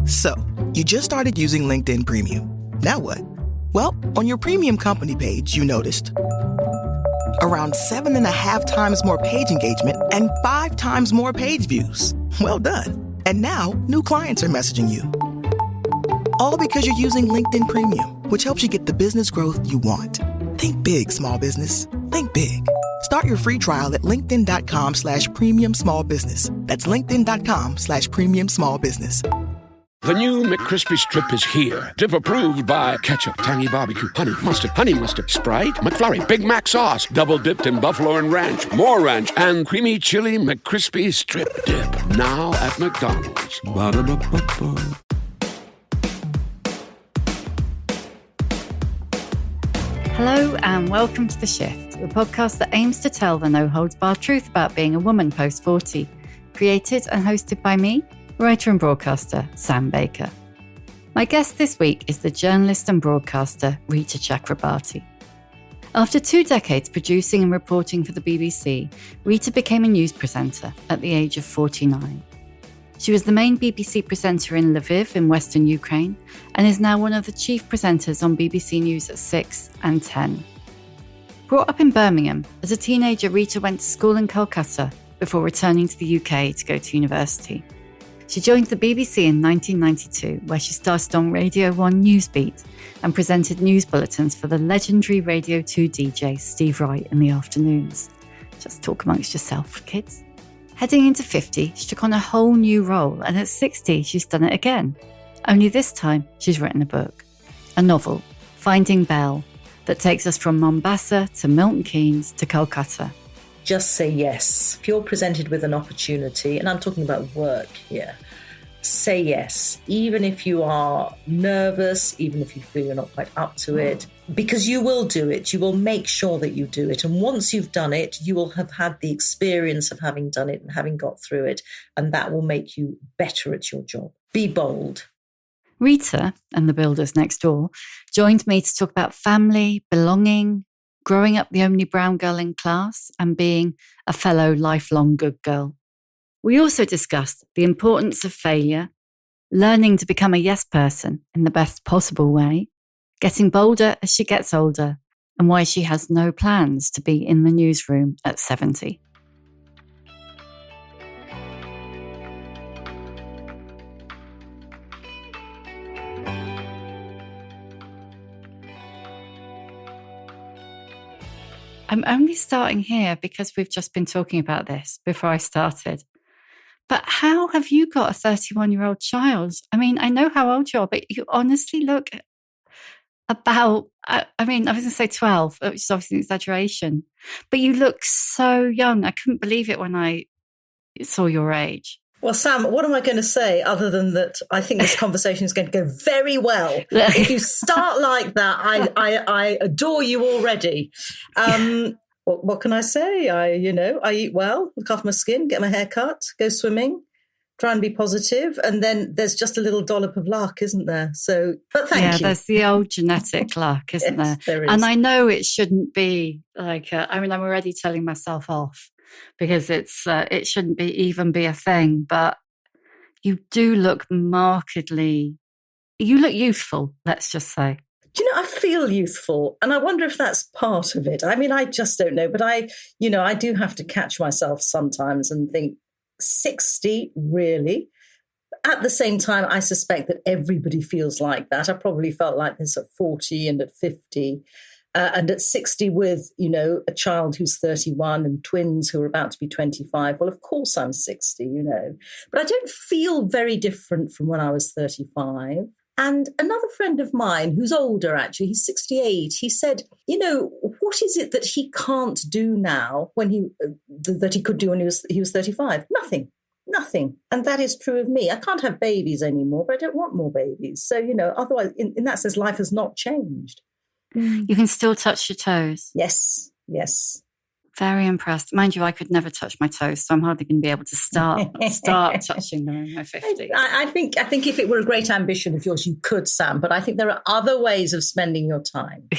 So, you just started using LinkedIn Premium. Now what? Well, on your premium company page, you noticed around 7.5 times more page engagement and 5 times more page views. Well done. And now, new clients are messaging you. All because you're using LinkedIn Premium, which helps you get the business growth you want. Think big, small business. Think big. Start your free trial at linkedin.com/premium small business. That's linkedin.com/premium small business. The new McCrispy Strip is here. Dip approved by ketchup, tangy barbecue, honey mustard, Sprite, McFlurry, Big Mac sauce, double dipped in buffalo and ranch, more ranch, and creamy chili McCrispy Strip Dip. Now at McDonald's. Ba-da-ba-ba-ba. Hello and welcome to The Shift, the podcast that aims to tell the no-holds-barred truth about being a woman post-40. Created and hosted by me, writer and broadcaster Sam Baker. My guest this week is the journalist and broadcaster Reeta Chakrabarti. After 2 decades producing and reporting for the BBC, Reeta became a news presenter at the age of 49. She was the main BBC presenter in Lviv in western Ukraine and is now one of the chief presenters on BBC News at 6 and 10. Brought up in Birmingham, as a teenager Reeta went to school in Calcutta before returning to the UK to go to university. She joined the BBC in 1992, where she started on Radio One Newsbeat and presented news bulletins for the legendary Radio 2 DJ Steve Wright in the afternoons. Just talk amongst yourself, kids. Heading into 50, she took on a whole new role, and at 60, she's done it again. Only this time, she's written a book. A novel, Finding Belle, that takes us from Mombassa to Milton Keynes to Calcutta. Just say yes. If you're presented with an opportunity, and I'm talking about work here, say yes, even if you are nervous, even if you feel you're not quite up to it, because you will do it. You will make sure that you do it. And once you've done it, you will have had the experience of having done it and having got through it. And that will make you better at your job. Be bold. Reeta and the builders next door joined me to talk about family, belonging, growing up the only brown girl in class, and being a fellow lifelong good girl. We also discussed the importance of failure, learning to become a yes person in the best possible way, getting bolder as she gets older, and why she has no plans to be in the newsroom at 70. I'm only starting here because we've just been talking about this before I started. But how have you got a 31-year-old child? I mean, I know how old you are, but you honestly look about, I was going to say 12, which is obviously an exaggeration. But you look so young. I couldn't believe it when I saw your age. Well, Sam, what am I going to say other than that I think this conversation is going to go very well? If you start like that, I adore you already. What can I say? I eat well, look after my skin, get my hair cut, go swimming, try and be positive. And then there's just a little dollop of luck, isn't there? So, but thank you. Yeah, there's the old genetic luck, isn't Yes, there is. And I know it shouldn't be like, I'm already telling myself off because it shouldn't even be a thing. But you do look you look youthful, let's just say. Do you know, I feel youthful, and I wonder if that's part of it. I mean, I just don't know, but I do have to catch myself sometimes and think, 60, really? At the same time, I suspect that everybody feels like that. I probably felt like this at 40 and at 50, and at 60 with, a child who's 31 and twins who are about to be 25. Well, of course I'm 60, But I don't feel very different from when I was 35. And another friend of mine who's older, actually, he's 68, he said, what is it that he can't do now that he could do when he was 35? Nothing. And that is true of me. I can't have babies anymore, but I don't want more babies. So, otherwise, in that sense, life has not changed. You can still touch your toes. Yes. Very impressed. Mind you, I could never touch my toes, so I'm hardly going to be able to start touching them in my 50s. I think if it were a great ambition of yours, you could, Sam, but I think there are other ways of spending your time.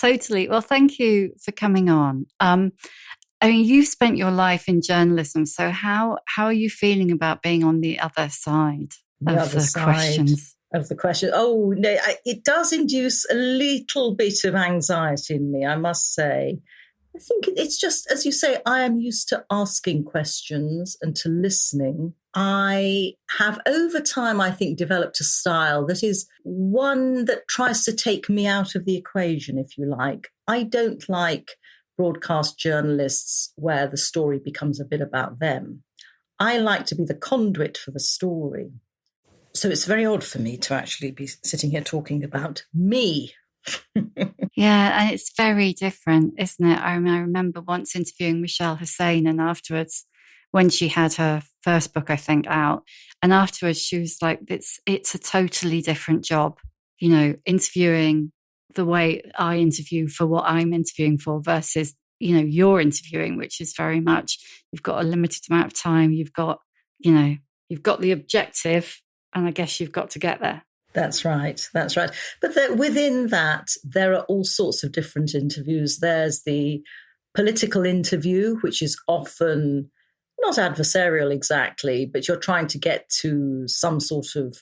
Totally. Well, thank you for coming on. I mean, you've spent your life in journalism, so how are you feeling about being on the other side of the questions? Of the question. Oh, no, it does induce a little bit of anxiety in me, I must say. I think it's just, as you say, I am used to asking questions and to listening. I have over time, I think, developed a style that is one that tries to take me out of the equation, if you like. I don't like broadcast journalists where the story becomes a bit about them. I like to be the conduit for the story. So it's very odd for me to actually be sitting here talking about me. Yeah, and it's very different, isn't it? I remember once interviewing Michelle Hussein, and afterwards, when she had her first book, I think, out, and afterwards she was like, it's a totally different job, you know, interviewing the way I interview for what I'm interviewing for versus, you know, you're interviewing, which is very much, you've got a limited amount of time, you've got the objective, and I guess you've got to get there. That's right. But within that, there are all sorts of different interviews. There's the political interview, which is often not adversarial exactly, but you're trying to get to some sort of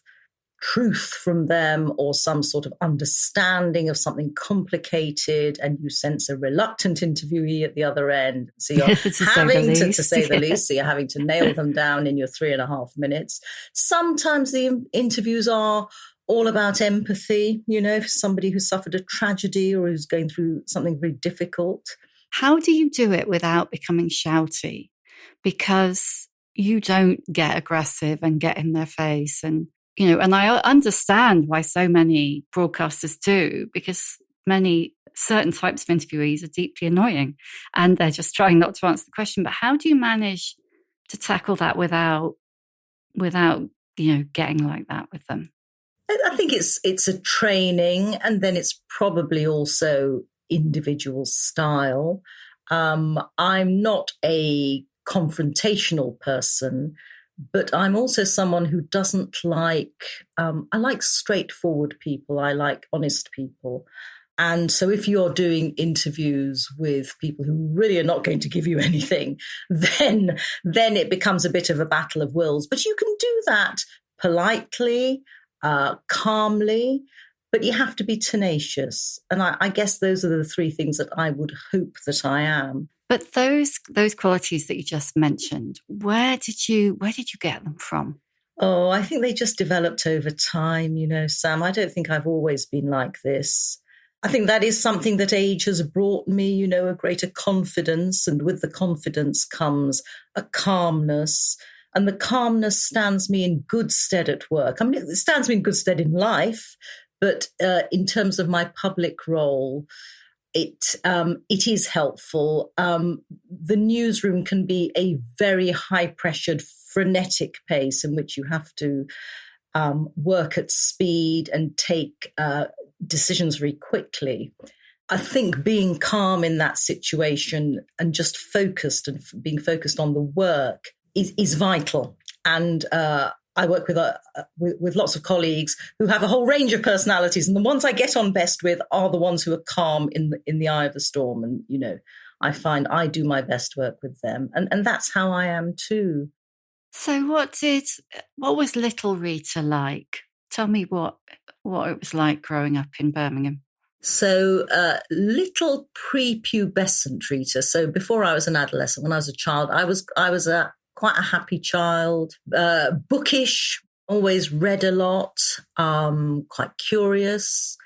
truth from them or some sort of understanding of something complicated, and you sense a reluctant interviewee at the other end. So you're to say the least, so you're having to nail them down in your 3.5 minutes. Sometimes the interviews are all about empathy, you know, for somebody who suffered a tragedy or who's going through something very difficult. How do you do it without becoming shouty? Because you don't get aggressive and get in their face. And, you know, and I understand why so many broadcasters do, because many certain types of interviewees are deeply annoying and they're just trying not to answer the question. But how do you manage to tackle that without, you know, getting like that with them? I think it's a training, and then it's probably also individual style. I'm not a confrontational person, but I'm also someone who doesn't like, I like straightforward people. I like honest people. And so if you're doing interviews with people who really are not going to give you anything, then it becomes a bit of a battle of wills. But you can do that politely, calmly, but you have to be tenacious. And I guess those are the three things that I would hope that I am. But those qualities that you just mentioned, where did you get them from? Oh, I think they just developed over time, you know, Sam. I don't think I've always been like this. I think that is something that age has brought me, you know, a greater confidence. And with the confidence comes a calmness. And the calmness stands me in good stead at work. I mean, it stands me in good stead in life, but in terms of my public role, it is helpful. The newsroom can be a very high-pressured, frenetic pace in which you have to work at speed and take decisions very quickly. I think being calm in that situation and just focused and being focused on the work is vital. And I work with lots of colleagues who have a whole range of personalities, and the ones I get on best with are the ones who are calm in the eye of the storm. And, you know, I find I do my best work with them. And that's how I am too. So what was little Reeta like? Tell me what it was like growing up in Birmingham. So little prepubescent Reeta. So before I was an adolescent, when I was a child, I was quite a happy child, bookish, always read a lot, quite curious.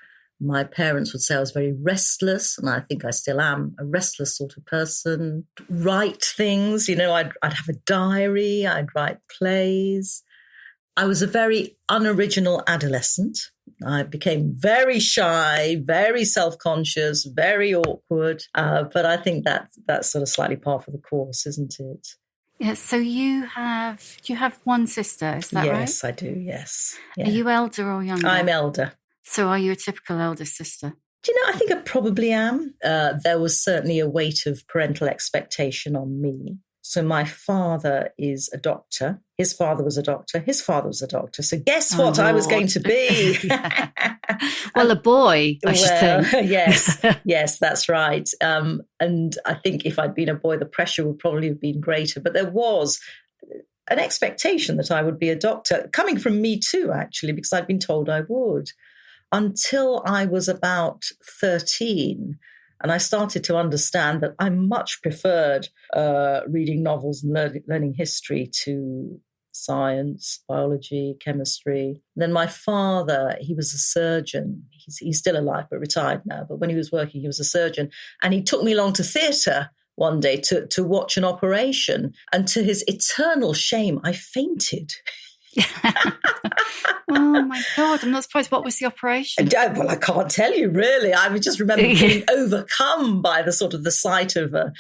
My parents would say I was very restless, and I think I still am a restless sort of person. Write things, you know, I'd have a diary, I'd write plays. I was a very unoriginal adolescent. I became very shy, very self-conscious, very awkward. But I think that's sort of slightly par for the course, isn't it? Yes. So you have one sister, is that right? Yes, I do. Yes. Yeah. Are you elder or younger? I'm elder. So are you a typical elder sister? Do you know, I think I probably am. There was certainly a weight of parental expectation on me. So my father is a doctor. His father was a doctor. His father was a doctor. So guess what I was going to be? Well, a boy, I should think. Yes, that's right. And I think if I'd been a boy, the pressure would probably have been greater. But there was an expectation that I would be a doctor, coming from me too, actually, because I'd been told I would, until I was about 13. And I started to understand that I much preferred reading novels and learning history to science, biology, chemistry. Then my father, he was a surgeon. He's still alive, but retired now. But when he was working, he was a surgeon. And he took me along to theatre one day to watch an operation. And to his eternal shame, I fainted. Oh my God, I'm not surprised. What was the operation? Well, I can't tell you really. I just remember being overcome by the sight of an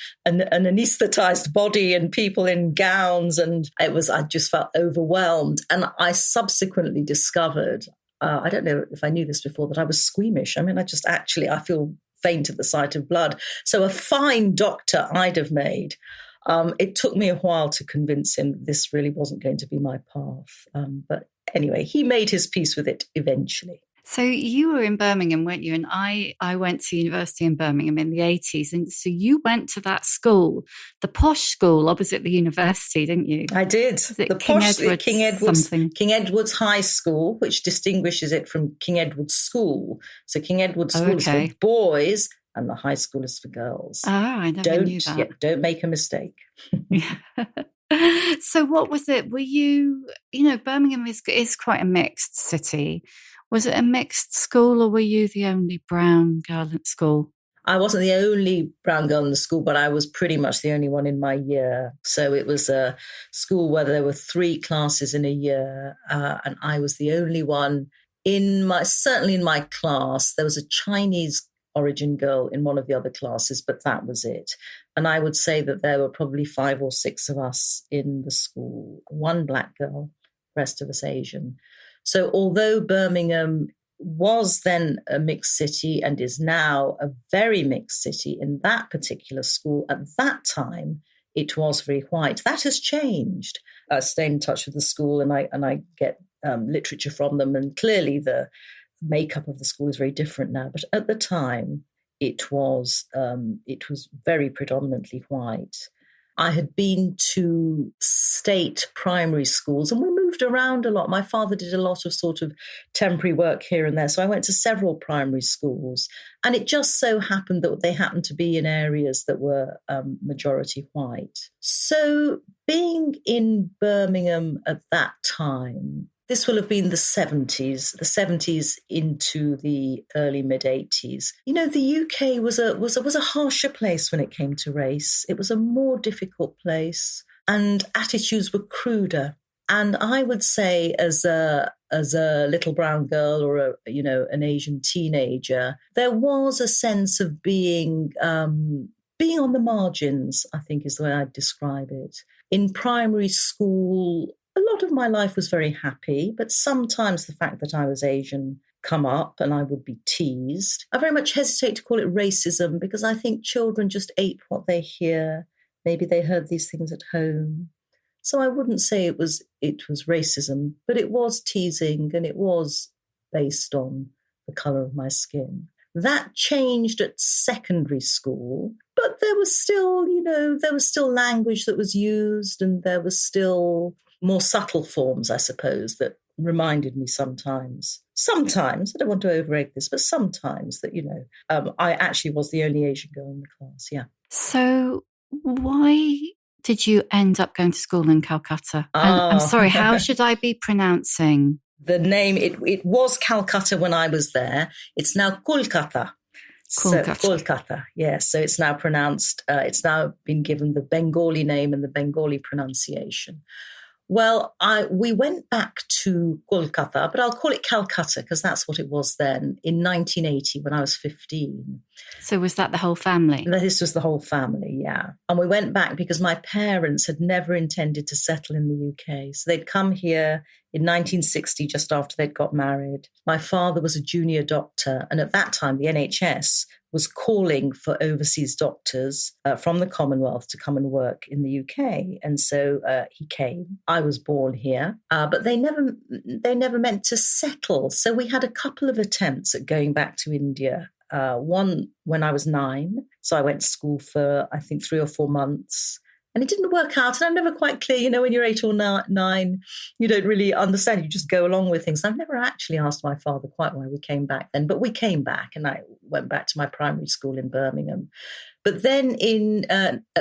anaesthetized body and people in gowns, and I just felt overwhelmed. And I subsequently discovered, I don't know if I knew this before, that I was squeamish. I mean, I feel faint at the sight of blood. So a fine doctor I'd have made. It took me a while to convince him this really wasn't going to be my path. But anyway, he made his peace with it eventually. So you were in Birmingham, weren't you? And I went to university in Birmingham in the 80s. And so you went to that school, the posh school opposite the university, didn't you? I did. The King Edward's High School, which distinguishes it from King Edward's School. So King Edward's School is for boys, and the high school is for girls. Oh, I never knew that. Yeah, don't make a mistake. So what was it? Were you, Birmingham is quite a mixed city. Was it a mixed school, or were you the only brown girl at school? I wasn't the only brown girl in the school, but I was pretty much the only one in my year. So it was a school where there were 3 classes in a year, and I was the only one certainly in my class. There was a Chinese origin girl in one of the other classes, but that was it. And I would say that there were probably 5 or 6 of us in the school, 1 black girl, the rest of us Asian. So although Birmingham was then a mixed city and is now a very mixed city, in that particular school at that time, it was very white. That has changed. I stay in touch with the school and I get literature from them, and clearly the makeup of the school is very different now. But at the time, it was very predominantly white. I had been to state primary schools and we moved around a lot. My father did a lot of sort of temporary work here and there. So I went to several primary schools, and it just so happened that they happened to be in areas that were majority white. So being in Birmingham at that time, this will have been the 70s into the early mid-80s. The UK was a harsher place when it came to race. It was a more difficult place, and attitudes were cruder. And I would say, as a little brown girl or an Asian teenager, there was a sense of being on the margins, I think is the way I'd describe it. In primary school, a lot of my life was very happy, but sometimes the fact that I was Asian come up and I would be teased. I very much hesitate to call it racism, because I think children just ape what they hear. Maybe they heard these things at home. So I wouldn't say it was racism, but it was teasing, and it was based on the colour of my skin. That changed at secondary school, but there was still language that was used, and there was still more subtle forms, I suppose, that reminded me sometimes, I don't want to overegg this, but sometimes that, I actually was the only Asian girl in the class, yeah. So why did you end up going to school in Calcutta? I'm sorry, how should I be pronouncing? The name, it was Calcutta when I was there. It's now Kolkata. Kolkata, yes. So it's now pronounced, it's now been given the Bengali name and the Bengali pronunciation. Well, we went back to Kolkata, but I'll call it Calcutta because that's what it was then, in 1980 when I was 15. So was that the whole family? This was the whole family, yeah. And we went back because my parents had never intended to settle in the UK. So they'd come here in 1960, just after they'd got married. My father was a junior doctor. And at that time, the NHS was calling for overseas doctors from the Commonwealth to come and work in the UK. And so he came. I was born here, but they never meant to settle. So we had a couple of attempts at going back to India. One when I was 9. So I went to school for, I think, 3 or 4 months. And it didn't work out. And I'm never quite clear, when you're 8 or 9, you don't really understand. You just go along with things. I've never actually asked my father quite why we came back then. But we came back and I went back to my primary school in Birmingham. But then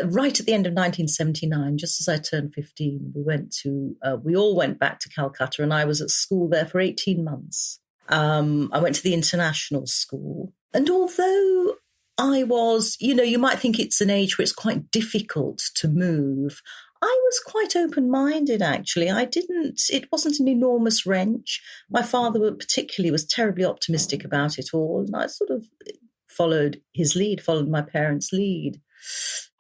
right at the end of 1979, just as I turned 15, we all went back to Calcutta, and I was at school there for 18 months. I went to the international school. And although I was, you might think it's an age where it's quite difficult to move, I was quite open-minded, actually. It wasn't an enormous wrench. My father particularly was terribly optimistic about it all. And I sort of followed my parents' lead.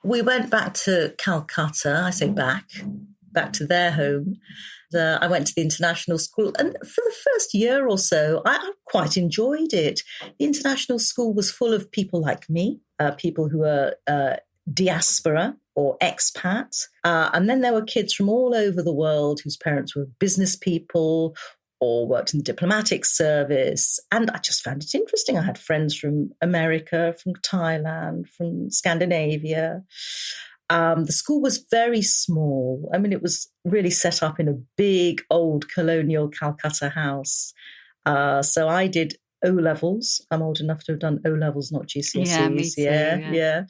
We went back to Calcutta. I say back to their home. I went to the international school, and for the first year or so, I quite enjoyed it. The international school was full of people like me, people who were diaspora or expats, and then there were kids from all over the world whose parents were business people or worked in the diplomatic service, and I just found it interesting. I had friends from America, from Thailand, from Scandinavia. The school was very small. I mean, it was really set up in a big, old colonial Calcutta house. So I did O-levels. I'm old enough to have done O-levels, not GCSEs. Yeah, me too, yeah.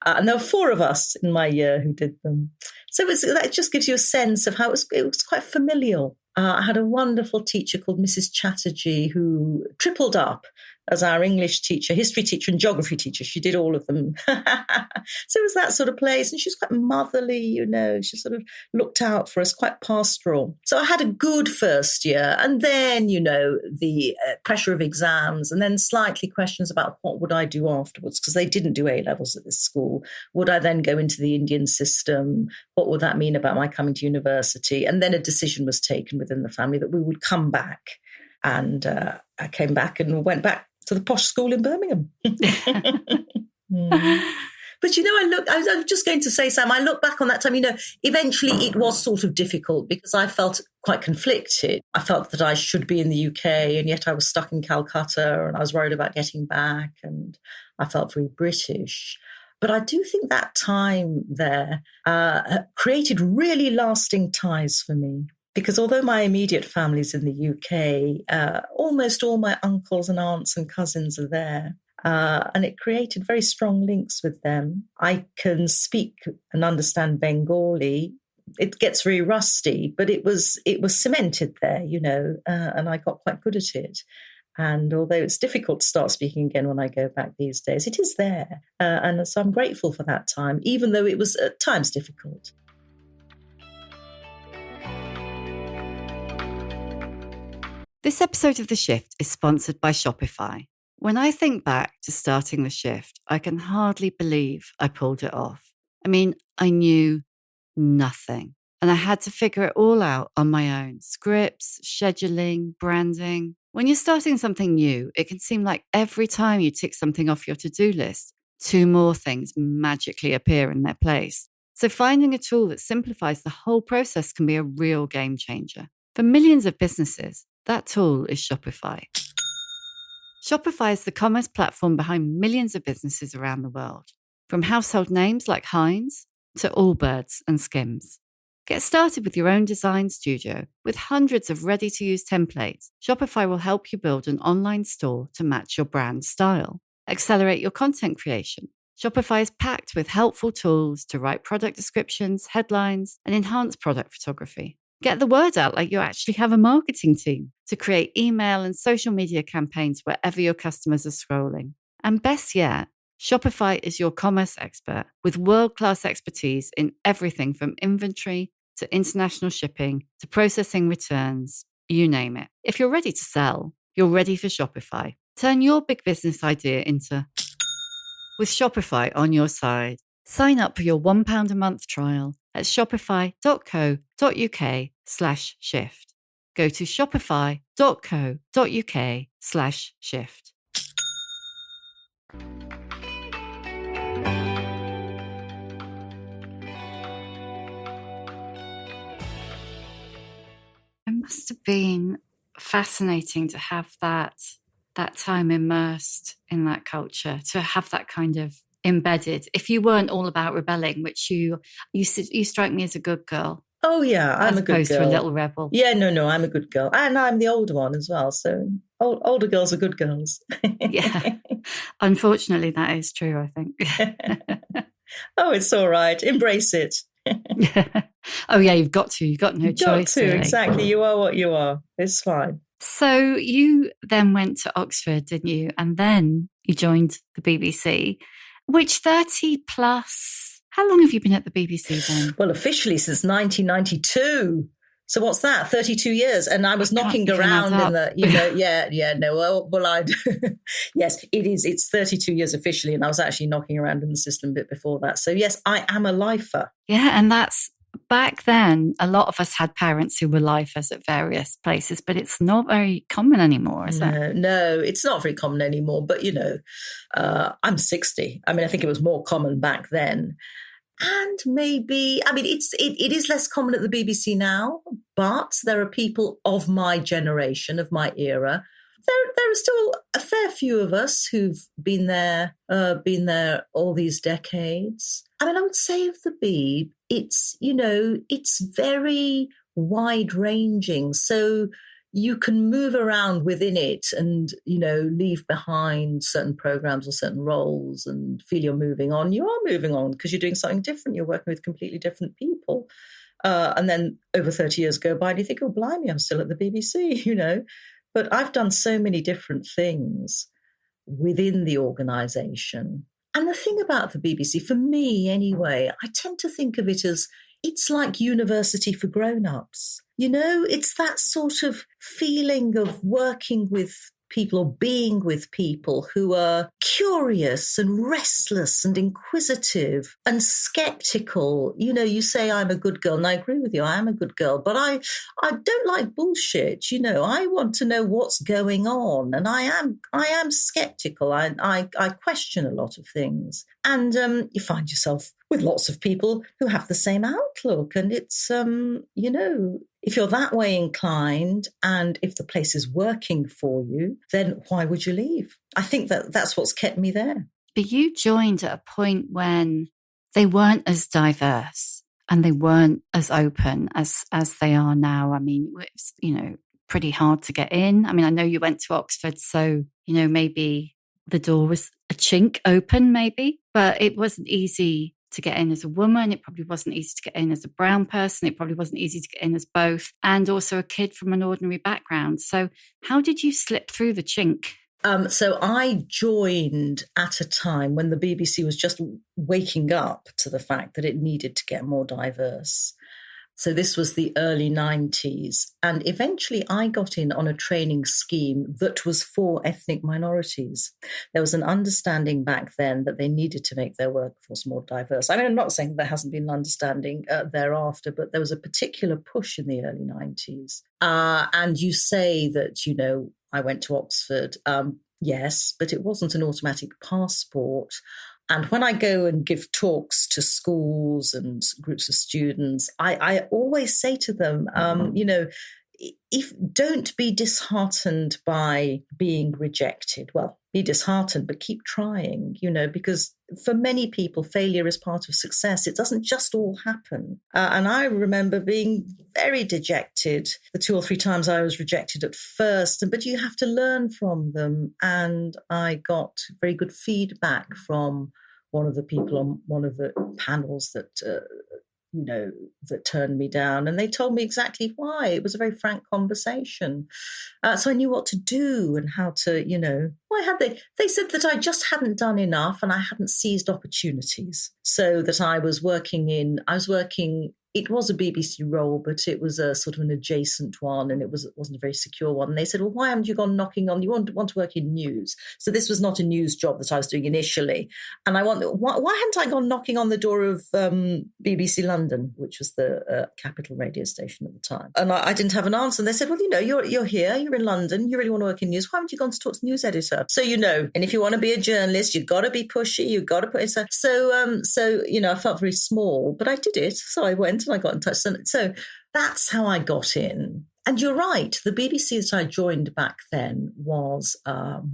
And there were 4 of us in my year who did them. So that just gives you a sense of how it was quite familial. I had a wonderful teacher called Mrs. Chatterjee who tripled up as our English teacher, history teacher and geography teacher. She did all of them. So it was that sort of place. And she was quite motherly, She sort of looked out for us, quite pastoral. So I had a good first year. And then, the pressure of exams, and then slightly questions about what would I do afterwards, because they didn't do A-levels at this school. Would I then go into the Indian system? What would that mean about my coming to university? And then a decision was taken within the family that we would come back. And I came back and went back to the posh school in Birmingham. But, I was just going to say, Sam, I look back on that time, eventually it was sort of difficult because I felt quite conflicted. I felt that I should be in the UK, and yet I was stuck in Calcutta, and I was worried about getting back, and I felt very British. But I do think that time there created really lasting ties for me. Because although my immediate family's in the UK, almost all my uncles and aunts and cousins are there. And it created very strong links with them. I can speak and understand Bengali. It gets very rusty, but it was cemented there, and I got quite good at it. And although it's difficult to start speaking again when I go back these days, it is there. And so I'm grateful for that time, even though it was at times difficult. This episode of The Shift is sponsored by Shopify. When I think back to starting The Shift, I can hardly believe I pulled it off. I mean, I knew nothing, and I had to figure it all out on my own. Scripts, scheduling, branding. When you're starting something new, it can seem like every time you tick something off your to-do list, 2 more things magically appear in their place. So finding a tool that simplifies the whole process can be a real game changer. For millions of businesses, that tool is Shopify. Shopify is the commerce platform behind millions of businesses around the world, from household names like Heinz to Allbirds and Skims. Get started with your own design studio. With hundreds of ready-to-use templates, Shopify will help you build an online store to match your brand style. Accelerate your content creation. Shopify is packed with helpful tools to write product descriptions, headlines, and enhance product photography. Get the word out like you actually have a marketing team to create email and social media campaigns wherever your customers are scrolling. And best yet, Shopify is your commerce expert with world-class expertise in everything from inventory to international shipping to processing returns, you name it. If you're ready to sell, you're ready for Shopify. Turn your big business idea into with Shopify on your side. Sign up for your £1 a month trial at shopify.co.uk/shift. Go to shopify.co.uk/shift. It must have been fascinating to have that time immersed in that culture, to have that kind of embedded. If you weren't all about rebelling, which you strike me as a good girl. Oh yeah, I'm a good girl. As opposed to a little rebel. Yeah, no, I'm a good girl, and I'm the older one as well. So older girls are good girls. Yeah, unfortunately, that is true. I think. Oh, it's all right. Embrace it. Oh yeah, you've got to. You've got no choice. Got to, really. exactly. You are what you are. It's fine. So you then went to Oxford, didn't you? And then you joined the BBC, which 30 plus. How long have you been at the BBC then? Well, officially since 1992. So what's that? 32 years. And I was knocking around in the, yes, it is. It's 32 years officially. And I was actually knocking around in the system a bit before that. So yes, I am a lifer. Yeah. And that's back then, a lot of us had parents who were lifers at various places, but it's not very common anymore, is it? No, it's not very common anymore. But, I'm 60. I mean, I think it was more common back then. And maybe, I mean, it is less common at the BBC now, but there are people of my generation, of my era. There are still a fair few of us who've been there all these decades. I mean, I would say of the Beeb, it's very wide-ranging. So you can move around within it and, leave behind certain programs or certain roles and feel you're moving on. You are moving on because you're doing something different. You're working with completely different people. And then over 30 years go by and you think, oh, blimey, I'm still at the BBC, But I've done so many different things within the organisation. And the thing about the BBC, for me anyway, I tend to think of it as it's like university for grown-ups. It's that sort of feeling of working with people or being with people who are curious and restless and inquisitive and skeptical. You say I'm a good girl, and I agree with you, I am a good girl, but I don't like bullshit. I want to know what's going on, and I am skeptical. I question a lot of things, and you find yourself with lots of people who have the same outlook, and it's if you're that way inclined and if the place is working for you, then why would you leave? I think that's what's kept me there. But you joined at a point when they weren't as diverse and they weren't as open as they are now. I mean, it's, pretty hard to get in. I mean, I know you went to Oxford, so, maybe the door was a chink open, maybe, but it wasn't easy to get in as a woman. It probably wasn't easy to get in as a brown person. It probably wasn't easy to get in as both, and also a kid from an ordinary background. So how did you slip through the chink? So I joined at a time when the BBC was just waking up to the fact that it needed to get more diverse. So this was the early 90s. And eventually I got in on a training scheme that was for ethnic minorities. There was an understanding back then that they needed to make their workforce more diverse. I mean, I'm not saying there hasn't been an understanding thereafter, but there was a particular push in the early 90s. And you say that, I went to Oxford. Yes, but it wasn't an automatic passport. And when I go and give talks to schools and groups of students, I always say to them, don't be disheartened by being rejected. Well, be disheartened, but keep trying, because for many people, failure is part of success. It doesn't just all happen. And I remember being very dejected the 2 or 3 times I was rejected at first, but you have to learn from them. And I got very good feedback from one of the people on one of the panels that turned me down. And they told me exactly why. It was a very frank conversation. So I knew what to do and how to, why had they? They said that I just hadn't done enough and I hadn't seized opportunities. So that I was working it was a BBC role, but it was a sort of an adjacent one, and it wasn't a very secure one. And they said, well, why haven't you gone knocking on? You want to work in news. So this was not a news job that I was doing initially. And I wondered, why hadn't I gone knocking on the door of BBC London, which was the capital radio station at the time? And I didn't have an answer. And they said, well, you're here, you're in London, you really want to work in news. Why haven't you gone to talk to the news editor? So, and if you want to be a journalist, you've got to be pushy, you've got to put it. So, I felt very small, but I did it. So I went and I got in touch. So that's how I got in. And you're right, the BBC that I joined back then was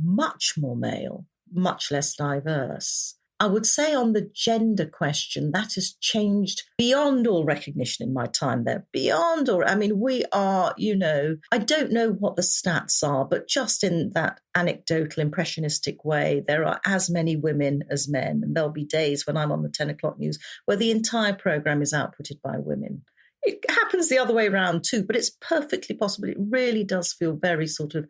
much more male, much less diverse. I would say on the gender question, that has changed beyond all recognition in my time there. We are, I don't know what the stats are, but just in that anecdotal, impressionistic way, there are as many women as men. And there'll be days when I'm on the 10 o'clock news where the entire programme is outputted by women. It happens the other way around too, but it's perfectly possible. It really does feel very sort of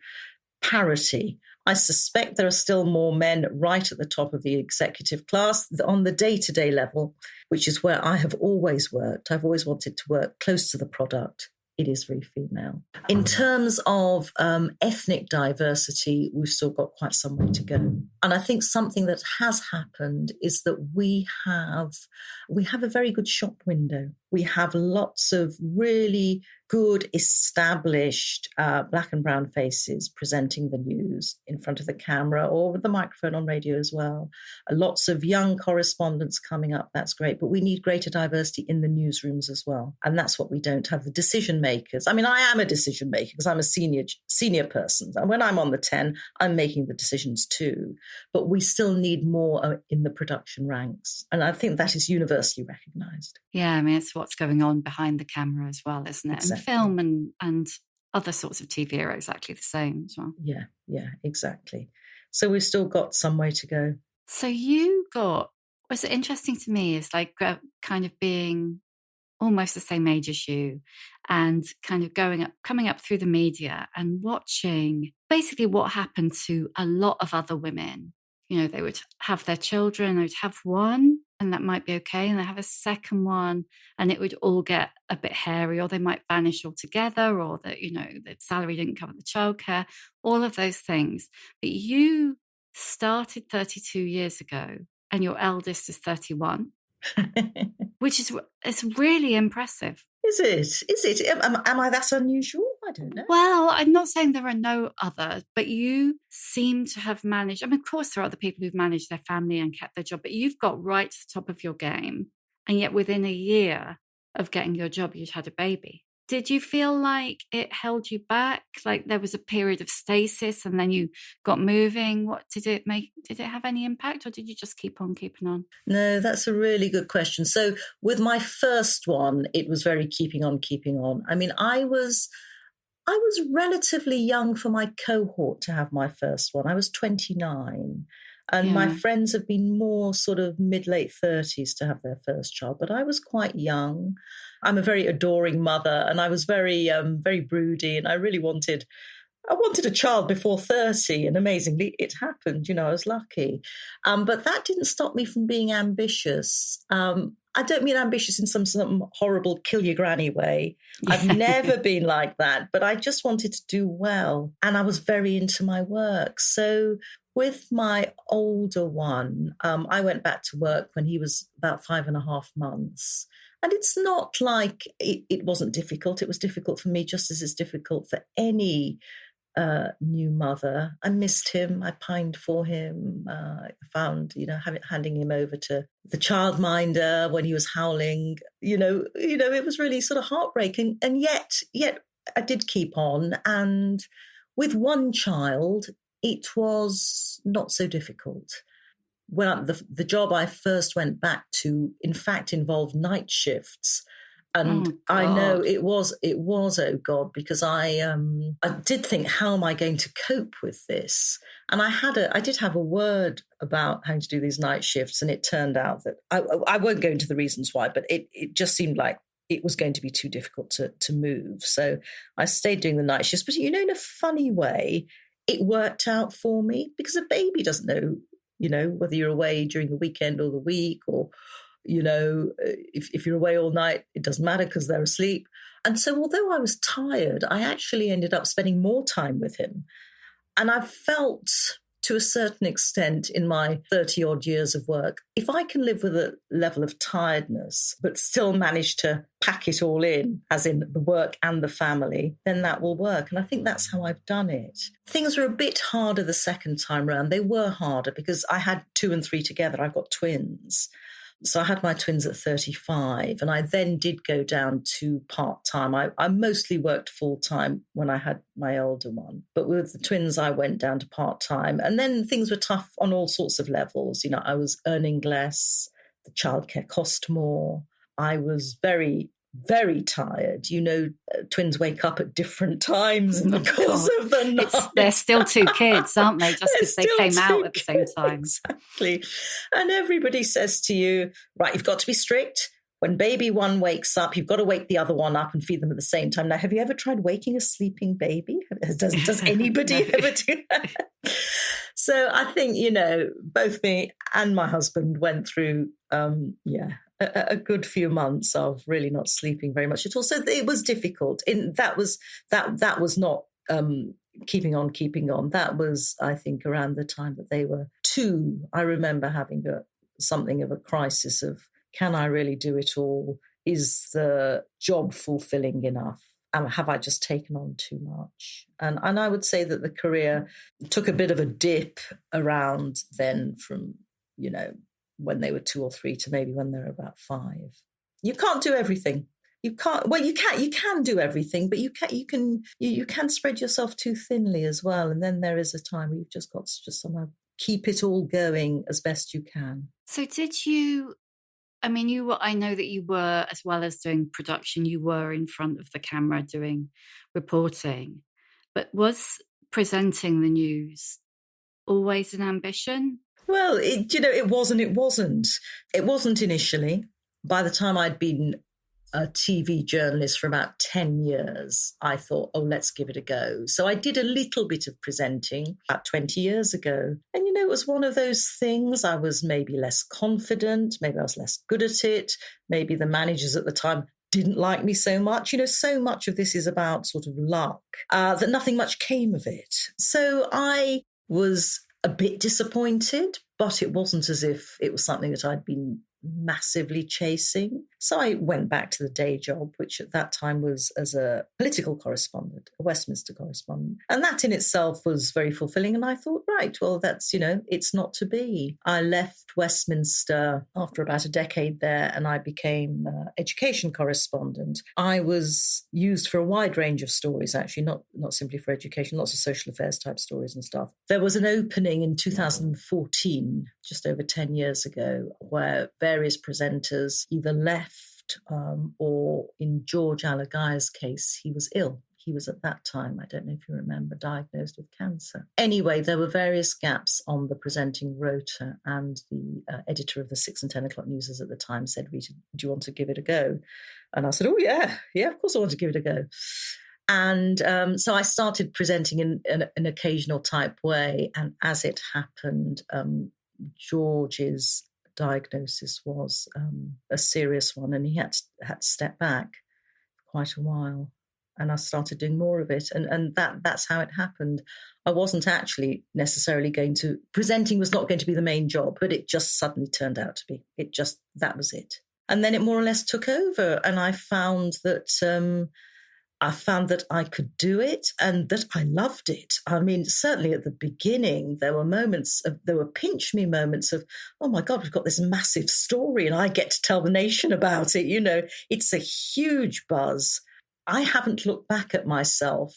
parity. I suspect there are still more men right at the top of the executive class on the day-to-day level, which is where I have always worked. I've always wanted to work close to the product. It is very female. In terms of ethnic diversity, we've still got quite some way to go. And I think something that has happened is that we have a very good shop window. We have lots of really good, established black and brown faces presenting the news in front of the camera or with the microphone on radio as well. Lots of young correspondents coming up. That's great. But we need greater diversity in the newsrooms as well. And that's what we don't have. The decision makers. I mean, I am a decision maker because I'm a senior person. And when I'm on the 10, I'm making the decisions too. But we still need more in the production ranks. And I think that is universally recognised. Yeah, I mean, it's what's going on behind the camera as well, isn't it? Exactly. And film and other sorts of TV are exactly the same as well. Yeah, exactly. So we've still got some way to go. So what's interesting to me is like kind of being almost the same age as you and kind of coming up through the media and watching basically what happened to a lot of other women. They would have their children, they would have one, and that might be okay. And they have a second one, and it would all get a bit hairy, or they might vanish altogether, or that, the salary didn't cover the childcare, all of those things. But you started 32 years ago, and your eldest is 31, which it's really impressive. Is it? Am I that unusual? I don't know. Well, I'm not saying there are no other, but you seem to have managed. I mean, of course, there are other people who've managed their family and kept their job, but you've got right to the top of your game. And yet within a year of getting your job, you'd had a baby. Did you feel like it held you back? Like there was a period of stasis and then you got moving? What did it have any impact, or did you just keep on keeping on? No, that's a really good question. So with my first one, it was very keeping on. I mean, I was relatively young for my cohort to have my first one. I was 29. And my friends have been more sort of mid-late 30s to have their first child, but I was quite young. I'm a very adoring mother, and I was very, very broody, and I really wanted a child before 30, and amazingly, it happened. I was lucky. But that didn't stop me from being ambitious. I don't mean ambitious in some horrible kill your granny way. I've never been like that, but I just wanted to do well, and I was very into my work. So with my older one, I went back to work when he was about 5.5 months. And it's not like it wasn't difficult. It was difficult for me just as it's difficult for any new mother. I missed him. I pined for him. I found, handing him over to the childminder when he was howling, it was really sort of heartbreaking. And yet I did keep on. And with one child, it was not so difficult. Well, the job I first went back to, in fact, involved night shifts. And I know it was, oh God, because I did think, how am I going to cope with this? And I did have a word about having to do these night shifts. And it turned out that I won't go into the reasons why, but it just seemed like it was going to be too difficult to move. So I stayed doing the night shifts. But, in a funny way, it worked out for me because a baby doesn't know, whether you're away during the weekend or the week or if you're away all night, it doesn't matter because they're asleep. And so although I was tired, I actually ended up spending more time with him. And I felt, to a certain extent, in my 30-odd years of work, if I can live with a level of tiredness but still manage to pack it all in, as in the work and the family, then that will work. And I think that's how I've done it. Things were a bit harder the second time round. They were harder because I had 2 and 3 together. I've got twins. So I had my twins at 35, and I then did go down to part-time. I mostly worked full-time when I had my older one. But with the twins, I went down to part-time. And then things were tough on all sorts of levels. I was earning less. The childcare cost more. I was very, very tired. Twins wake up at different times in the course of the night. They're still 2 kids, aren't they? Just because they came out at the same time. Exactly. And everybody says to you, right, you've got to be strict. When baby one wakes up, you've got to wake the other one up and feed them at the same time. Now, have you ever tried waking a sleeping baby? Does anybody ever do that? So I think, both me and my husband went through, a good few months of really not sleeping very much at all. So it was difficult. That was not keeping on. That was, I think, around the time that they were 2. I remember having something of a crisis of, can I really do it all? Is the job fulfilling enough? Have I just taken on too much? And I would say that the career took a bit of a dip around then from, when they were 2 or 3 to maybe when they were about 5. You can't do everything. You can't. Well, you can do everything, but you can spread yourself too thinly as well. And then there is a time where you've just got to just somehow keep it all going as best you can. So did you? I mean, I know that you were, as well as doing production, you were in front of the camera doing reporting. But was presenting the news always an ambition? Well, it wasn't. It wasn't initially. By the time I'd been a TV journalist for about 10 years, I thought, let's give it a go. So I did a little bit of presenting about 20 years ago. And, it was one of those things. I was maybe less confident. Maybe I was less good at it. Maybe the managers at the time didn't like me so much. So much of this is about sort of luck, that nothing much came of it. So I was a bit disappointed, but it wasn't as if it was something that I'd been massively chasing. So I went back to the day job, which at that time was as a political correspondent, a Westminster correspondent. And that in itself was very fulfilling. And I thought, right, well, that's, it's not to be. I left Westminster after about a decade there and I became education correspondent. I was used for a wide range of stories, actually, not simply for education, lots of social affairs type stories and stuff. There was an opening in 2014, just over 10 years ago, where various presenters either left or in George Alagai's case, he was ill. He was at that time, I don't know if you remember, diagnosed with cancer. Anyway, there were various gaps on the presenting rota, and the editor of the 6 and 10 o'clock newses at the time said, Reeta, do you want to give it a go? And I said, oh, yeah, of course I want to give it a go. And so I started presenting in an occasional type way. And as it happened, George's diagnosis was a serious one, and he had to step back for quite a while. And I started doing more of it, and that's how it happened. I wasn't actually necessarily presenting was not going to be the main job, but it just suddenly turned out to be. That was it. And then it more or less took over, and I found that I could do it and that I loved it. I mean, certainly at the beginning, there were pinch me moments of, oh my God, we've got this massive story and I get to tell the nation about it. It's a huge buzz. I haven't looked back at myself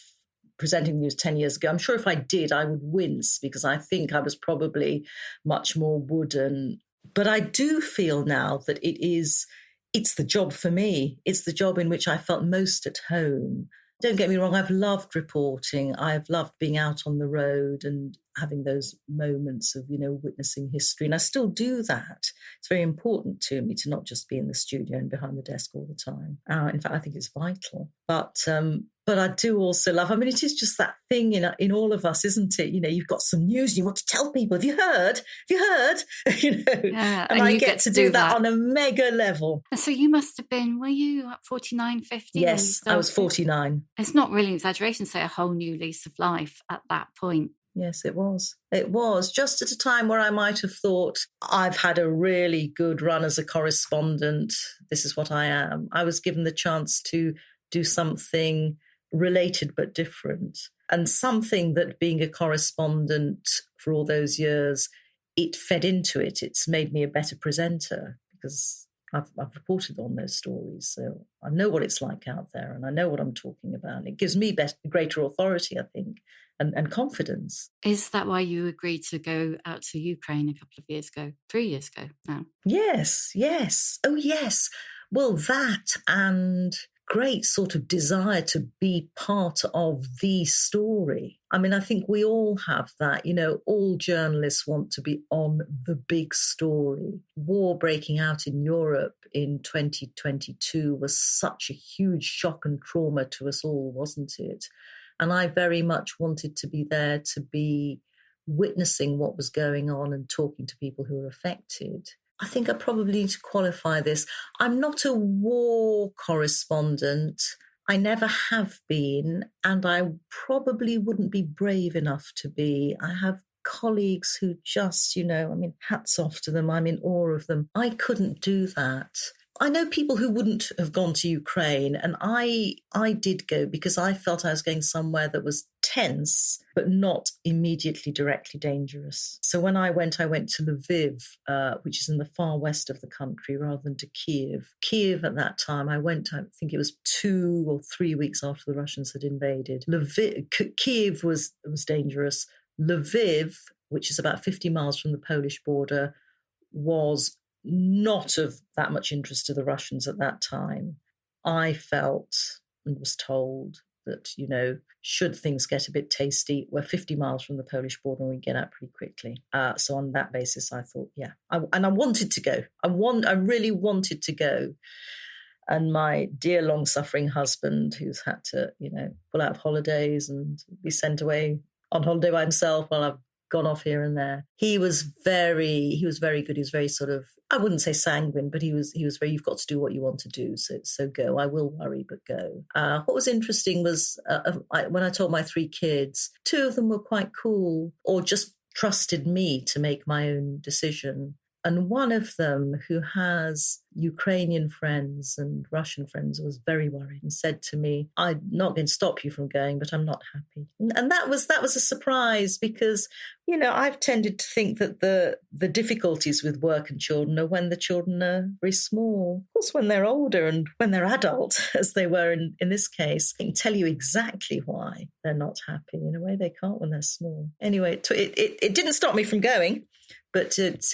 presenting the news 10 years ago. I'm sure if I did, I would wince because I think I was probably much more wooden. But I do feel now that it's the job for me. It's the job in which I felt most at home. Don't get me wrong, I've loved reporting. I've loved being out on the road and having those moments of, witnessing history. And I still do that. It's very important to me to not just be in the studio and behind the desk all the time. In fact, I think it's vital. But I do also love, it is just that thing in all of us, isn't it? You've got some news and you want to tell people, have you heard? Yeah, and I get to do that on a mega level. And so you must have been, were you at 49, 50? Yes, I was 49. It's not really an exaggeration to say a whole new lease of life at that point. Yes, it was. It was just at a time where I might have thought, I've had a really good run as a correspondent. This is what I am. I was given the chance to do something related but different, and something that, being a correspondent for all those years, it fed into it. It's made me a better presenter because I've reported on those stories. So I know what it's like out there and I know what I'm talking about. It gives me greater authority, I think, and confidence. Is that why you agreed to go out to Ukraine a couple of years ago, 3 years ago now? Yes. Oh, yes. Well, that and great sort of desire to be part of the story. I think we all have that. All journalists want to be on the big story. War breaking out in Europe in 2022 was such a huge shock and trauma to us all, wasn't it? And I very much wanted to be there to be witnessing what was going on and talking to people who were affected. I think I probably need to qualify this. I'm not a war correspondent. I never have been, and I probably wouldn't be brave enough to be. I have colleagues who just, hats off to them. I'm in awe of them. I couldn't do that. I know people who wouldn't have gone to Ukraine, and I did go because I felt I was going somewhere that was tense, but not immediately directly dangerous. So when I went to Lviv, which is in the far west of the country, rather than to Kiev. Kiev at that time, I think it was 2 or 3 weeks after the Russians had invaded. Kiev was dangerous. Lviv, which is about 50 miles from the Polish border, was not of that much interest to the Russians at that time. I felt and was told that, should things get a bit tasty, we're 50 miles from the Polish border and we get out pretty quickly. So on that basis, I thought, yeah. And I wanted to go. I really wanted to go. And my dear long-suffering husband, who's had to, pull out of holidays and be sent away on holiday by himself while I've gone off here and there. He was very good. He was very sort of, I wouldn't say sanguine, but he was very, you've got to do what you want to do. So go. I will worry, but go. What was interesting was when I told my 3 kids, 2 of them were quite cool or just trusted me to make my own decision. And one of them, who has Ukrainian friends and Russian friends, was very worried and said to me, I'm not going to stop you from going, but I'm not happy. And that was a surprise because, I've tended to think that the difficulties with work and children are when the children are very small. Of course, when they're older and when they're adult, as they were in this case, I can tell you exactly why they're not happy. In a way, they can't when they're small. Anyway, it didn't stop me from going, but it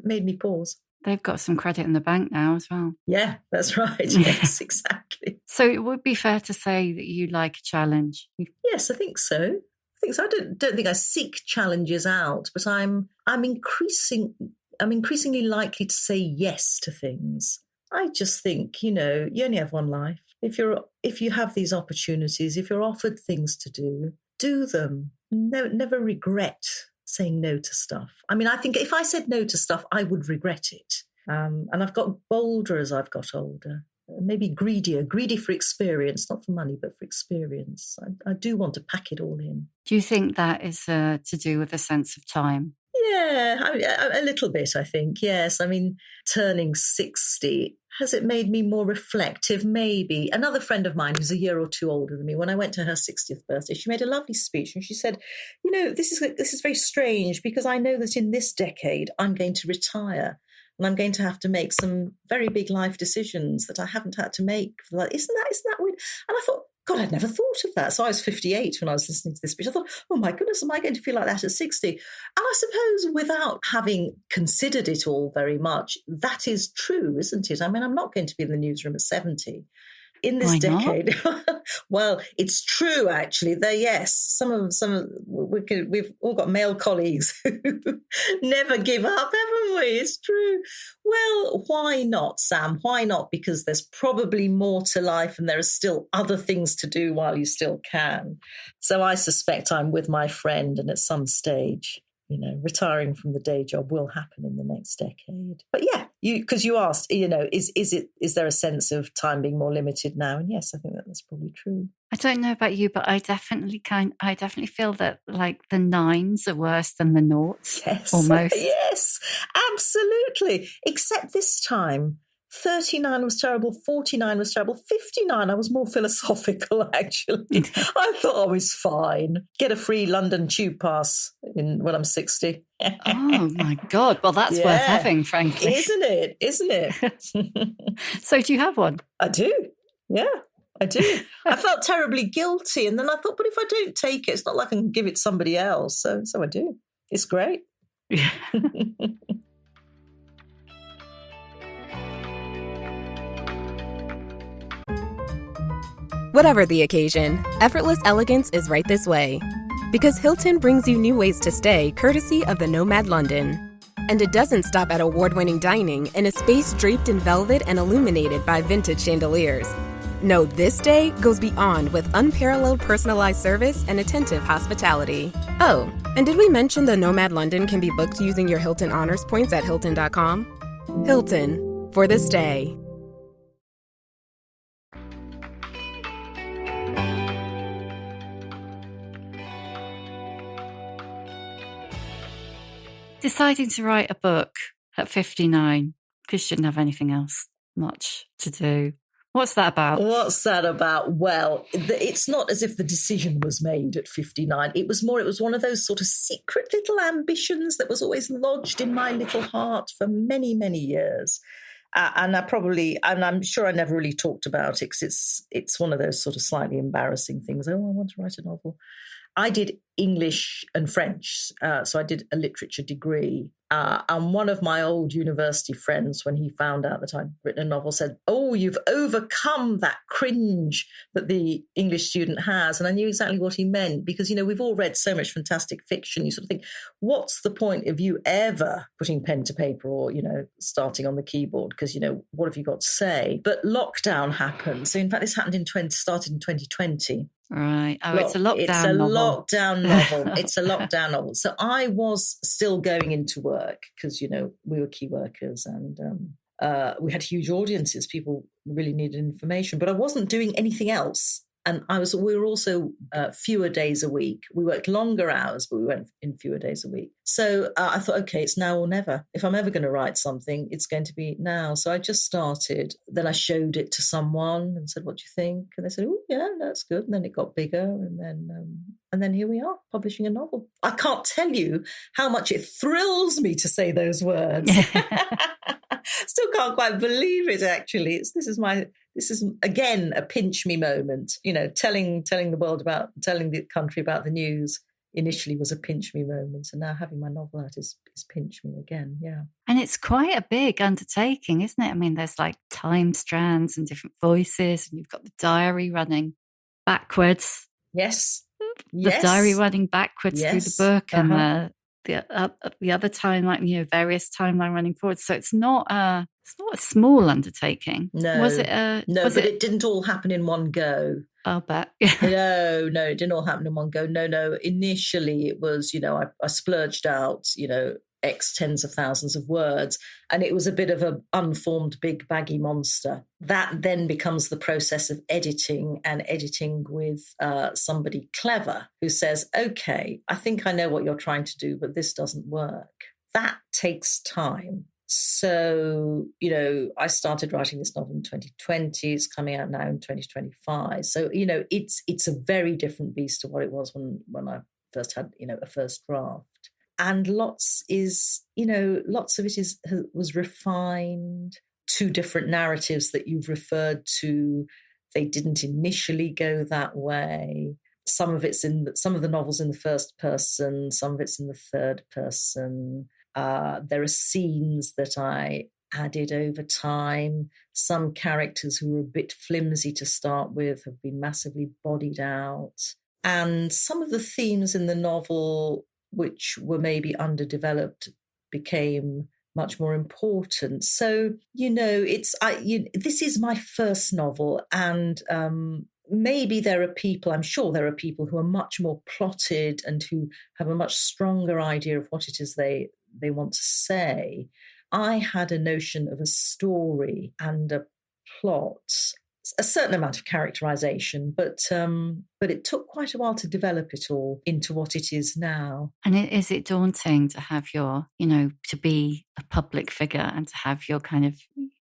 made me pause. They've got some credit in the bank now as well. Yeah, that's right. Yes, exactly. So it would be fair to say that you like a challenge. Yes, I think so. I don't think I seek challenges out, but I'm increasingly likely to say yes to things. I just think, you only have one life. If you have these opportunities, if you're offered things to do them. Never regret saying no to stuff. I think if I said no to stuff, I would regret it. And I've got bolder as I've got older. Maybe greedy for experience, not for money, but for experience. I do want to pack it all in. Do you think that is to do with a sense of time? Yeah, a little bit, I think, yes. Turning 60, has it made me more reflective? Maybe. Another friend of mine who's a year or 2 older than me, when I went to her 60th birthday, she made a lovely speech and she said, this is very strange because I know that in this decade I'm going to retire and I'm going to have to make some very big life decisions that I haven't had to make. Isn't that weird? And I thought, God, I'd never thought of that. So I was 58 when I was listening to this speech. I thought, oh my goodness, am I going to feel like that at 60? And I suppose without having considered it all very much, that is true, isn't it? I'm not going to be in the newsroom at 70. in this Why decade. Well, it's true, actually. Yes, we've all got male colleagues who never give up, haven't we? It's true. Well, why not, Sam? Why not? Because there's probably more to life and there are still other things to do while you still can. So I suspect I'm with my friend, and at some stage, retiring from the day job will happen in the next decade. But yeah, because you asked, is there a sense of time being more limited now? And yes, I think that's probably true. I don't know about you, but I definitely feel that like the nines are worse than the noughts. Yes, almost. Yes, absolutely. Except this time, 39 was terrible, 49 was terrible, 59 I was more philosophical, actually. I thought I was fine. Get a free London tube pass when I'm 60. Oh, my God. Well, that's worth having, frankly. Isn't it? So do you have one? I do. Yeah, I do. I felt terribly guilty. And then I thought, but if I don't take it, it's not like I can give it to somebody else. So I do. It's great. Yeah. Whatever the occasion, effortless elegance is right this way. Because Hilton brings you new ways to stay courtesy of the Nomad London. And it doesn't stop at award-winning dining in a space draped in velvet and illuminated by vintage chandeliers. No, this day goes beyond with unparalleled personalized service and attentive hospitality. Oh, and did we mention the Nomad London can be booked using your Hilton Honors points at Hilton.com? Hilton, for the stay. Deciding to write a book at 59 because you shouldn't have anything else much to do. What's that about? What's that about? Well, it's not as if the decision was made at 59. It was one of those sort of secret little ambitions that was always lodged in my little heart for many, many years. And I'm sure I never really talked about it because it's one of those sort of slightly embarrassing things. Oh, I want to write a novel. I did English and French, so I did a literature degree. And one of my old university friends, when he found out that I'd written a novel, said, "Oh, you've overcome that cringe that the English student has." And I knew exactly what he meant because, we've all read so much fantastic fiction. You sort of think, what's the point of you ever putting pen to paper or, starting on the keyboard? Because, what have you got to say? But lockdown happened. So, in fact, this started in 2020. Right. Oh, it's a lockdown novel. It's a lockdown novel. So I was still going into work because, we were key workers and we had huge audiences. People really needed information, but I wasn't doing anything else. And we were also fewer days a week. We worked longer hours, but we went in fewer days a week. So I thought, okay, it's now or never. If I'm ever going to write something, it's going to be now. So I just started. Then I showed it to someone and said, "What do you think?" And they said, "Oh, yeah, that's good." And then it got bigger. And then here we are, publishing a novel. I can't tell you how much it thrills me to say those words. Still can't quite believe it, actually. This is again a pinch me moment. Telling the country about the news initially was a pinch me moment, and now having my novel out is pinch me again. Yeah, and it's quite a big undertaking, isn't it? I mean, there's like time strands and different voices, and you've got the diary running backwards. Yes, the diary running backwards through the book, and the other timeline, various timeline running forward. So it's not a small undertaking. No, was it? It didn't all happen in one go. I'll bet. No, it didn't all happen in one go. No. Initially, it was, I splurged out, X tens of thousands of words, and it was a bit of an unformed big baggy monster. That then becomes the process of editing with somebody clever who says, "Okay, I think I know what you're trying to do, but this doesn't work." That takes time. So, I started writing this novel in 2020. It's coming out now in 2025. So, it's a very different beast to what it was when I first had, a first draft. And lots of it was refined. Two different narratives that you've referred to, they didn't initially go that way. Some of the novels in the first person, some of it's in the third person. There are scenes that I added over time. Some characters who were a bit flimsy to start with have been massively bodied out. And some of the themes in the novel, which were maybe underdeveloped, became much more important. So, this is my first novel, and maybe I'm sure there are people who are much more plotted and who have a much stronger idea of what it is they want to say. I had a notion of a story and a plot, a certain amount of characterization, but it took quite a while to develop it all into what it is now. And is it daunting to have your, to be a public figure and to have your kind of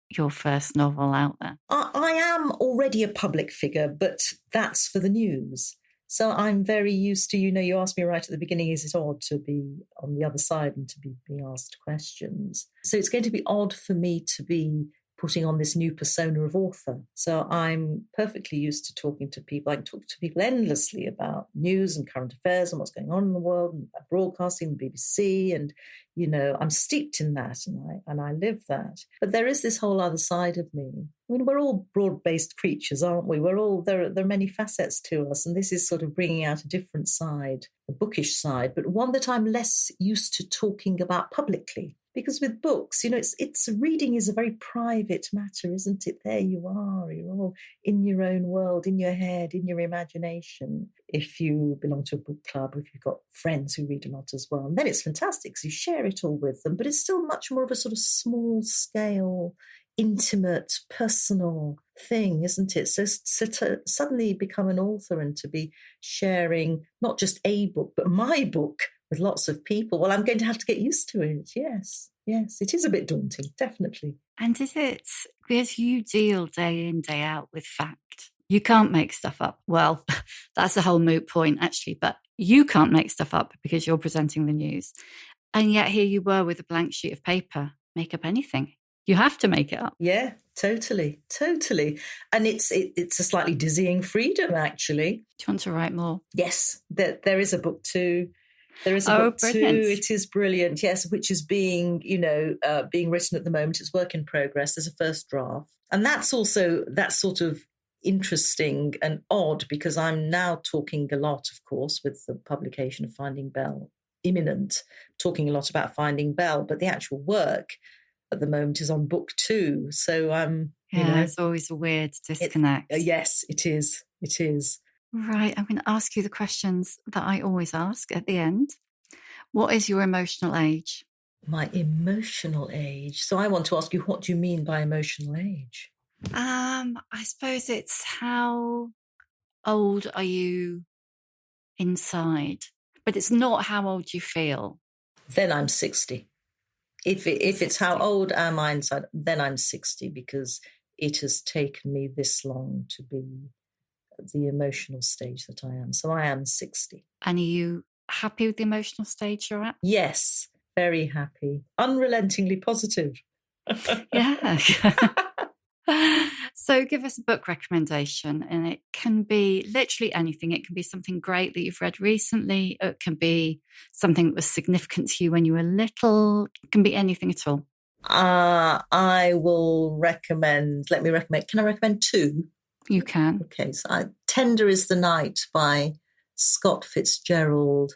your first novel out there? I am already a public figure, but that's for the news. So I'm very used to, you asked me right at the beginning, is it odd to be on the other side and to be being asked questions? So it's going to be odd for me to be putting on this new persona of author. So I'm perfectly used to talking to people. I can talk to people endlessly about news and current affairs and what's going on in the world and about broadcasting, the BBC, and, I'm steeped in that and I live that. But there is this whole other side of me. I mean, we're all broad-based creatures, aren't we? There are many facets to us, and this is sort of bringing out a different side, a bookish side, but one that I'm less used to talking about publicly. Because with books, it's reading is a very private matter, isn't it? There you are. You're all in your own world, in your head, in your imagination. If you belong to a book club, if you've got friends who read a lot as well, and then it's fantastic because you share it all with them. But it's still much more of a sort of small scale, intimate, personal thing, isn't it? So to suddenly become an author and to be sharing not just a book, but my book with lots of people, well, I'm going to have to get used to it. Yes, it is a bit daunting, definitely. And is it, because you deal day in, day out with fact, you can't make stuff up. Well, that's a whole moot point, actually, but you can't make stuff up because you're presenting the news. And yet here you were with a blank sheet of paper, make up anything. You have to make it up. Yeah, totally. And it's a slightly dizzying freedom, actually. Do you want to write more? Yes, there is a book too. There is a book brilliant. too. It is brilliant, yes, which is being written at the moment. It's work in progress. There's a first draft. And that's sort of interesting and odd because I'm now talking a lot, of course, with the publication of Finding Belle imminent, talking a lot about Finding Belle, but the actual work at the moment is on book 2. So, it's always a weird disconnect. Yes, it is. It is. Right. I'm going to ask you the questions that I always ask at the end. What is your emotional age? My emotional age. So I want to ask you, what do you mean by emotional age? I suppose it's how old are you inside, but it's not how old you feel. Then I'm 60. If it's how old am I inside, then I'm 60 because it has taken me this long to be at the emotional stage that I am. So I am 60. And are you happy with the emotional stage you're at? Yes, very happy. Unrelentingly positive. Yeah. So give us a book recommendation, and it can be literally anything. It can be something great that you've read recently. It can be something that was significant to you when you were little. It can be anything at all. I will recommend, can I recommend 2? You can. Okay, so Tender is the Night by Scott Fitzgerald.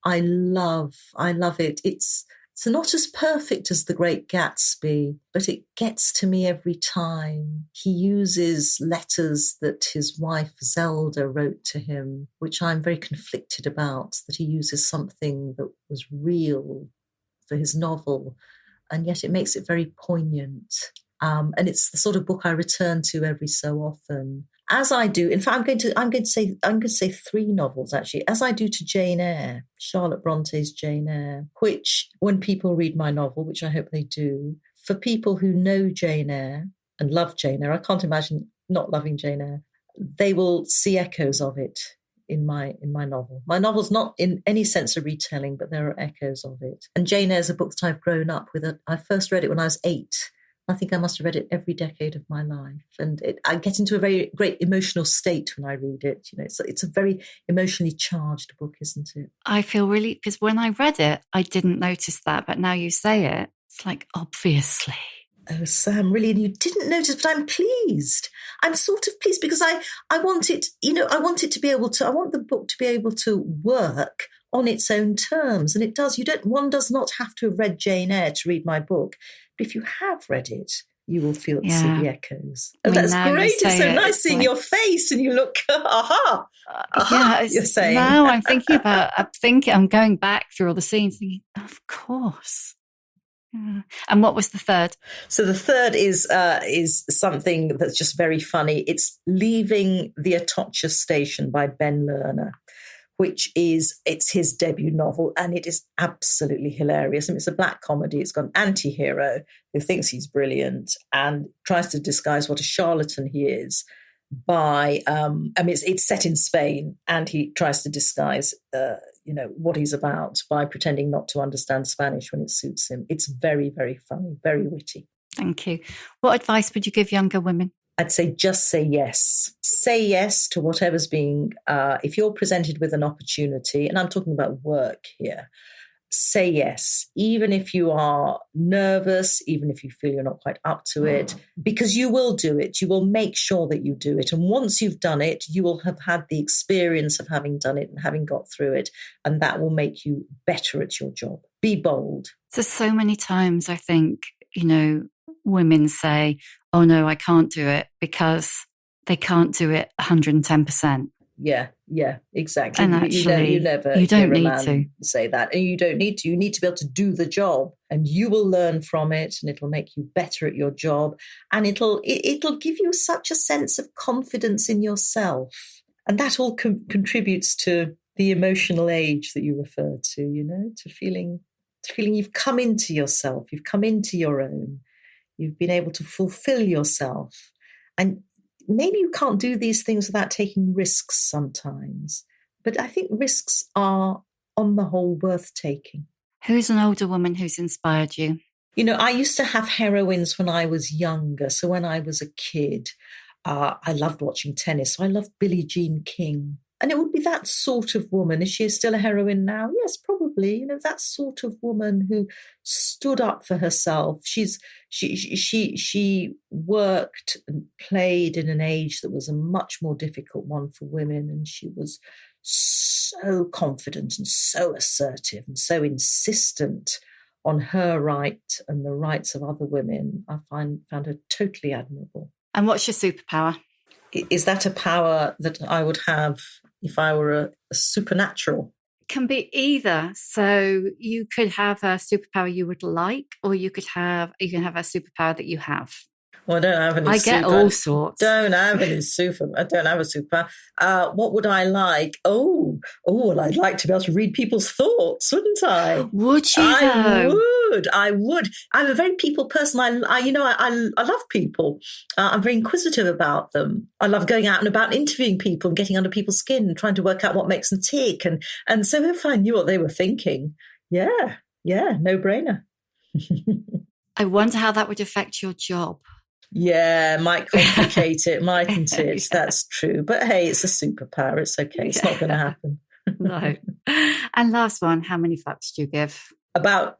I love it. It's not as perfect as The Great Gatsby, but it gets to me every time. He uses letters that his wife Zelda wrote to him, which I'm very conflicted about, that he uses something that was real for his novel, and yet it makes it very poignant. And it's the sort of book I return to every so often, as I do. In fact, I'm going to say 3 novels actually, as I do to Jane Eyre, Charlotte Bronte's Jane Eyre. Which, when people read my novel, which I hope they do, for people who know Jane Eyre and love Jane Eyre, I can't imagine not loving Jane Eyre. They will see echoes of it in my novel. My novel's not in any sense a retelling, but there are echoes of it. And Jane Eyre is a book that I've grown up with. I first read it when I was 8. I think I must have read it every decade of my life. And I get into a very great emotional state when I read it. It's a very emotionally charged book, isn't it? I feel really, because when I read it, I didn't notice that. But now you say it, it's like, obviously. Oh, Sam, really? And you didn't notice, but I'm pleased. I'm sort of pleased because I want it, I want the book to be able to work on its own terms. And it does. One does not have to have read Jane Eyre to read my book. But if you have read it, you will feel the echoes. Oh, that's great. It's so nice seeing your face and you look, aha. You're saying. Now I'm going back through all the scenes thinking, of course. Yeah. And what was the third? So the third is something that's just very funny. It's Leaving the Atocha Station by Ben Lerner, it's his debut novel, and it is absolutely hilarious. I mean, it's a black comedy. It's got an anti-hero who thinks he's brilliant and tries to disguise what a charlatan he is by, it's set in Spain, and he tries to disguise, what he's about by pretending not to understand Spanish when it suits him. It's very, very funny, very witty. Thank you. What advice would you give younger women? I'd say just say yes. Say yes to whatever's being, if you're presented with an opportunity, and I'm talking about work here, say yes, even if you are nervous, even if you feel you're not quite up to it, because you will do it. You will make sure that you do it. And once you've done it, you will have had the experience of having done it and having got through it. And that will make you better at your job. Be bold. So many times I think, women say, oh no, I can't do it, because they can't do it 110%. Yeah, exactly. And actually, you never you don't hear a need man to say that. And you don't need to. You need to be able to do the job, and you will learn from it, and it'll make you better at your job, and it'll give you such a sense of confidence in yourself, and that all contributes to the emotional age that you referred to. To feeling you've come into yourself, you've come into your own, you've been able to fulfill yourself, and maybe you can't do these things without taking risks sometimes, but I think risks are, on the whole, worth taking. Who's an older woman who's inspired you? I used to have heroines when I was younger. So when I was a kid, I loved watching tennis. So I loved Billie Jean King. And it would be that sort of woman. Is she still a heroine now? Yes, probably. That sort of woman who stood up for herself. She worked and played in an age that was a much more difficult one for women, and she was so confident and so assertive and so insistent on her right and the rights of other women. I found her totally admirable. And what's your superpower? Is that a power that I would have if I were a supernatural? It can be either. So you could have a superpower you would like, or you can have a superpower that you have. Well, I don't have any. I get all sorts. I don't have a superpower. What would I like? Well, I'd like to be able to read people's thoughts, wouldn't I? Would you? I would. I'm a very people person. I love people. I'm very inquisitive about them. I love going out and about interviewing people and getting under people's skin and trying to work out what makes them tick. And so if I knew what they were thinking, no brainer. I wonder how that would affect your job. Yeah, might complicate it, mightn't it? Yeah. That's true. But hey, it's a superpower. It's okay. It's not going to happen. No. And last one, how many facts do you give? About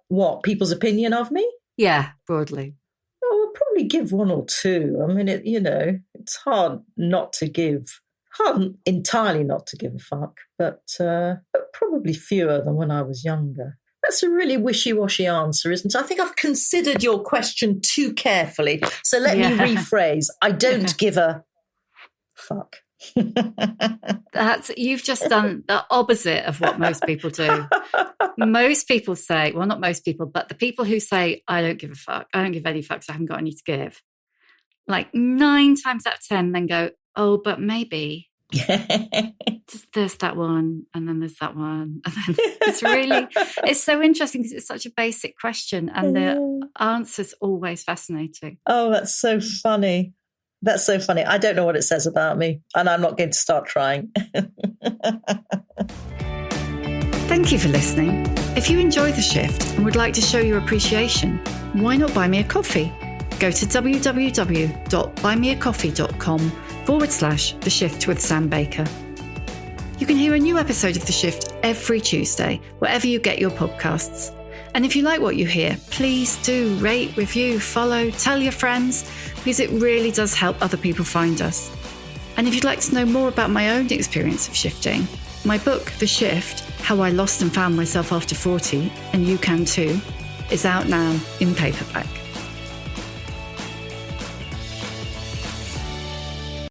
what? People's opinion of me? Yeah, broadly. Oh, I'll probably give one or two. I mean, it's hard entirely not to give a fuck, but probably fewer than when I was younger. That's a really wishy-washy answer, isn't it? I think I've considered your question too carefully. So let me rephrase. I don't give a fuck. You've just done the opposite of what most people do. Most people say, well, not most people, but the people who say, I don't give a fuck, I don't give any fucks, I haven't got any to give. Like 9 times out of 10 then go, oh, but maybe. There's that one, and then there's that one, and then it's so interesting because it's such a basic question, and the answer's always fascinating. Oh, that's so funny. I don't know what it says about me, and I'm not going to start trying. Thank you for listening. If you enjoy The Shift and would like to show your appreciation, why not buy me a coffee? Go to www.buymeacoffee.com/The Shift with Sam Baker. You can hear a new episode of The Shift every Tuesday, wherever you get your podcasts. And if you like what you hear, please do rate, review, follow, tell your friends, because it really does help other people find us. And if you'd like to know more about my own experience of shifting, my book, The Shift, How I Lost and Found Myself After 40, and you can too, is out now in paperback.